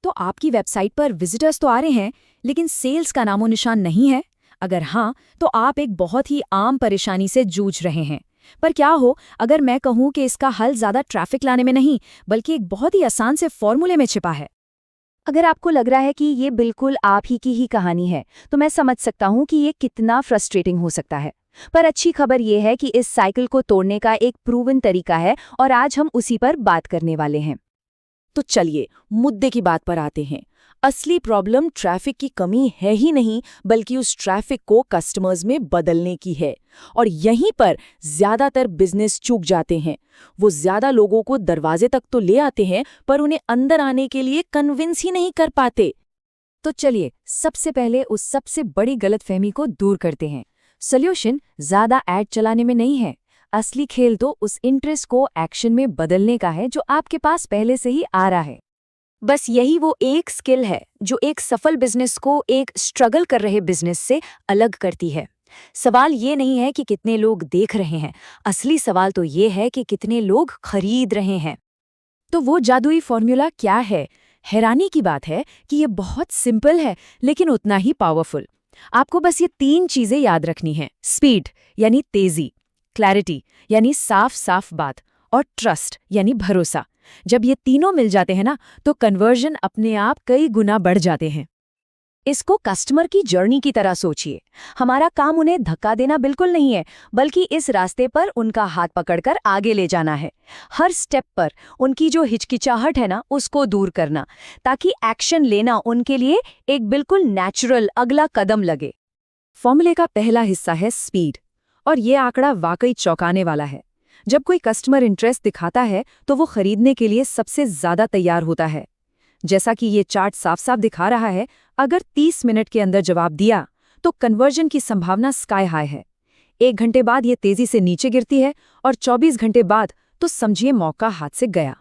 तो आपकी वेबसाइट पर विजिटर्स तो आ रहे हैं, लेकिन सेल्स का नामो निशान नहीं है? अगर हाँ, तो आप एक बहुत ही आम परेशानी से जूझ रहे हैं। पर क्या हो अगर मैं कहूँ कि इसका हल ज़्यादा ट्रैफिक लाने में नहीं, बल्कि एक बहुत ही आसान से फॉर्मूले में छिपा है। अगर आपको लग रहा है कि ये बिल्कुल आप ही की ही कहानी है, तो मैं समझ सकता हूँ कि ये कितना फ्रस्ट्रेटिंग हो सकता है। पर अच्छी खबर ये है कि इस साइकिल को तोड़ने का एक प्रूवन तरीका है और आज हम उसी पर बात करने वाले हैं। तो चलिए मुद्दे की बात पर आते हैं। असली प्रॉब्लम ट्रैफिक की कमी है ही नहीं, बल्कि उस ट्रैफिक को कस्टमर्स में बदलने की है। और यहीं पर ज्यादातर बिजनेस चूक जाते हैं। वो ज्यादा लोगों को दरवाजे तक तो ले आते हैं, पर उन्हें अंदर आने के लिए कन्विंस ही नहीं कर पाते। तो चलिए सबसे पहले उस सबसे बड़ी गलतफहमी को दूर करते हैं। सॉल्यूशन ज्यादा ऐड चलाने में नहीं है। असली खेल तो उस इंटरेस्ट को एक्शन में बदलने का है जो आपके पास पहले से ही आ रहा है। बस यही वो एक स्किल है जो एक सफल बिजनेस को एक स्ट्रगल कर रहे बिजनेस से अलग करती है। सवाल ये नहीं है कि कितने लोग देख रहे हैं, असली सवाल तो ये है कि कितने लोग खरीद रहे हैं। तो वो जादुई फॉर्मूला क्या है? हैरानी की बात है कि ये बहुत सिंपल है, लेकिन उतना ही पावरफुल। आपको बस ये 3 चीजें याद रखनी है: स्पीड यानी तेजी, क्लैरिटी यानी साफ साफ बात, और ट्रस्ट यानी भरोसा। जब ये तीनों मिल जाते हैं ना, तो कन्वर्जन अपने आप कई गुना बढ़ जाते हैं। इसको कस्टमर की जर्नी की तरह सोचिए। हमारा काम उन्हें धक्का देना बिल्कुल नहीं है, बल्कि इस रास्ते पर उनका हाथ पकड़कर आगे ले जाना है। हर स्टेप पर उनकी जो हिचकिचाहट है ना, उसको दूर करना, ताकि एक्शन लेना उनके लिए एक बिल्कुल नेचुरल अगला कदम लगे। फॉर्मूले का पहला हिस्सा है स्पीड, और ये आंकड़ा वाकई चौंकाने वाला है। जब कोई कस्टमर इंटरेस्ट दिखाता है, तो वो खरीदने के लिए सबसे ज्यादा तैयार होता है। जैसा कि ये चार्ट साफ साफ दिखा रहा है, अगर 30 मिनट के अंदर जवाब दिया, तो कन्वर्जन की संभावना स्काई हाई है। 1 घंटे बाद ये तेजी से नीचे गिरती है, और 24 घंटे बाद तो समझिए मौका हाथ से गया।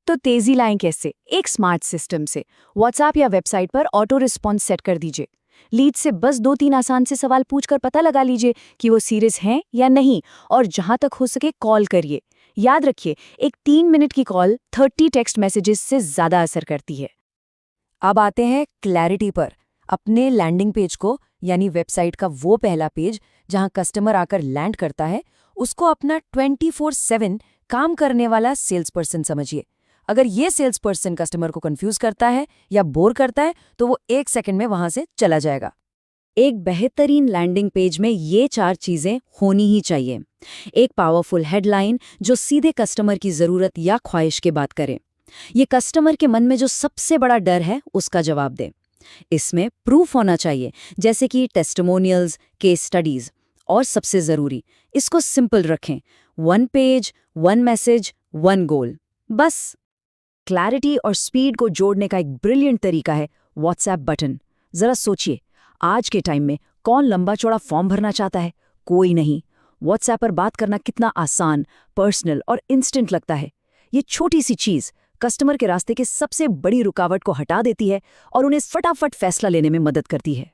तो तेजी लाएं कैसे? एक स्मार्ट सिस्टम से। व्हाट्सएप या वेबसाइट पर ऑटो रिस्पॉन्स सेट कर दीजिए। लीड से बस 2-3 आसान से सवाल पूछकर पता लगा लीजिए कि वो सीरियस हैं या नहीं, और जहां तक हो सके कॉल करिए। याद रखिए, एक 3 मिनट की कॉल 30 टेक्स्ट मैसेजेस से ज्यादा असर करती है। अब आते हैं क्लैरिटी पर। अपने लैंडिंग पेज को, यानी वेबसाइट का वो पहला पेज जहां कस्टमर आकर लैंड करता है, उसको अपना 24/7 काम करने वाला सेल्स पर्सन समझिए। अगर ये सेल्स पर्सन कस्टमर को कंफ्यूज करता है या बोर करता है, तो वो 1 सेकंड में वहां से चला जाएगा। एक बेहतरीन लैंडिंग पेज में ये 4 चीजें होनी ही चाहिए। एक पावरफुल हेडलाइन जो सीधे कस्टमर की जरूरत या ख्वाहिश की बात करे। ये कस्टमर के मन में जो सबसे बड़ा डर है उसका जवाब दे। इसमें प्रूफ होना चाहिए, जैसे कि टेस्टिमोनियल्स, केस स्टडीज। और सबसे जरूरी, इसको सिंपल रखें। 1 पेज, 1 मैसेज, 1 गोल, बस। क्लैरिटी और स्पीड को जोड़ने का एक ब्रिलियंट तरीका है व्हाट्सएप बटन। जरा सोचिए, आज के टाइम में कौन लंबा चौड़ा फॉर्म भरना चाहता है? कोई नहीं। व्हाट्सएप पर बात करना कितना आसान, पर्सनल और इंस्टेंट लगता है। ये छोटी सी चीज कस्टमर के रास्ते की सबसे बड़ी रुकावट को हटा देती है और उन्हें फटाफट फैसला लेने में मदद करती है।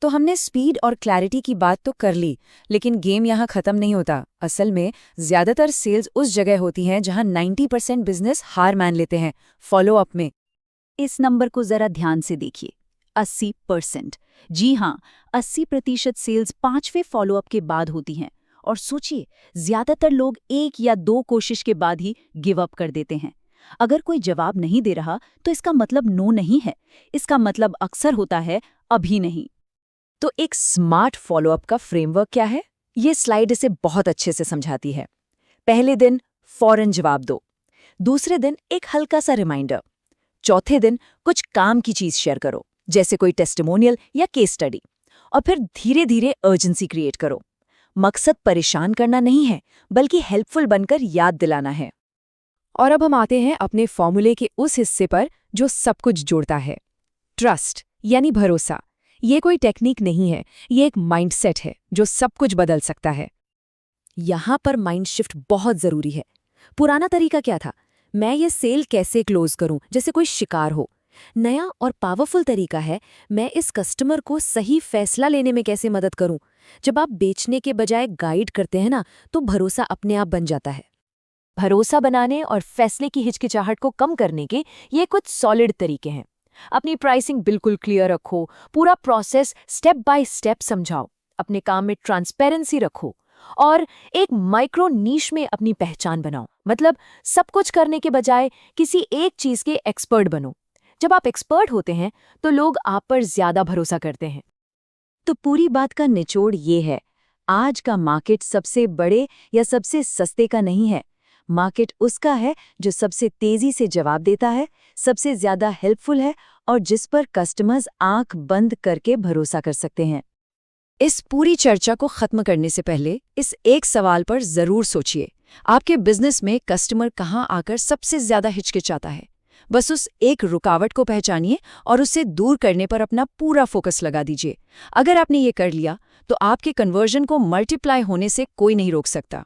तो हमने स्पीड और क्लैरिटी की बात तो कर ली, लेकिन गेम यहाँ खत्म नहीं होता। असल में ज्यादातर सेल्स उस जगह होती हैं जहाँ 90% बिजनेस हार मान लेते हैं, फॉलो अप में। इस नंबर को जरा ध्यान से देखिए, 80%। जी हाँ, 80% सेल्स 5वें फॉलोअप के बाद होती हैं। और सोचिए, ज्यादातर लोग 1 या 2 कोशिश के बाद ही गिव अप कर देते हैं। अगर कोई जवाब नहीं दे रहा, तो इसका मतलब नो नहीं है। इसका मतलब अक्सर होता है अभी नहीं। तो एक स्मार्ट फॉलोअप का फ्रेमवर्क क्या है? ये स्लाइड इसे बहुत अच्छे से समझाती है। पहले दिन फौरन जवाब दो। दूसरे दिन एक हल्का सा रिमाइंडर। चौथे दिन कुछ काम की चीज शेयर करो, जैसे कोई टेस्टिमोनियल या केस स्टडी। और फिर धीरे धीरे अर्जेंसी क्रिएट करो। मकसद परेशान करना नहीं है, बल्कि हेल्पफुल बनकर याद दिलाना है। और अब हम आते हैं अपने फॉर्मूले के उस हिस्से पर जो सब कुछ जोड़ता है, ट्रस्ट यानी भरोसा। ये कोई टेक्निक नहीं है, ये एक माइंडसेट है जो सब कुछ बदल सकता है। यहाँ पर माइंड शिफ्ट बहुत जरूरी है। पुराना तरीका क्या था? मैं ये सेल कैसे क्लोज करूं, जैसे कोई शिकार हो। नया और पावरफुल तरीका है, मैं इस कस्टमर को सही फैसला लेने में कैसे मदद करूं। जब आप बेचने के बजाय गाइड करते हैं ना, तो भरोसा अपने आप बन जाता है। भरोसा बनाने और फैसले की हिचकिचाहट को कम करने के ये कुछ सॉलिड तरीके हैं। अपनी प्राइसिंग बिल्कुल क्लियर रखो, पूरा प्रोसेस स्टेप बाय स्टेप समझाओ, अपने काम में ट्रांसपेरेंसी रखो और एक माइक्रो नीश में अपनी पहचान बनाओ। मतलब सब कुछ करने के बजाय किसी एक चीज के एक्सपर्ट बनो। जब आप एक्सपर्ट होते हैं तो लोग आप पर ज्यादा भरोसा करते हैं। तो पूरी बात का निचोड़ ये है, आज का मार्केट सबसे बड़े या सबसे सस्ते का नहीं है। मार्केट उसका है जो सबसे तेजी से जवाब देता है, सबसे ज्यादा हेल्पफुल है और जिस पर कस्टमर्स आंख बंद करके भरोसा कर सकते हैं। इस पूरी चर्चा को खत्म करने से पहले इस एक सवाल पर जरूर सोचिए, आपके बिजनेस में कस्टमर कहाँ आकर सबसे ज्यादा हिचकिचाता है? बस उस एक रुकावट को पहचानिए और उसे दूर करने पर अपना पूरा फोकस लगा दीजिए। अगर आपने ये कर लिया तो आपके कन्वर्जन को मल्टीप्लाई होने से कोई नहीं रोक सकता।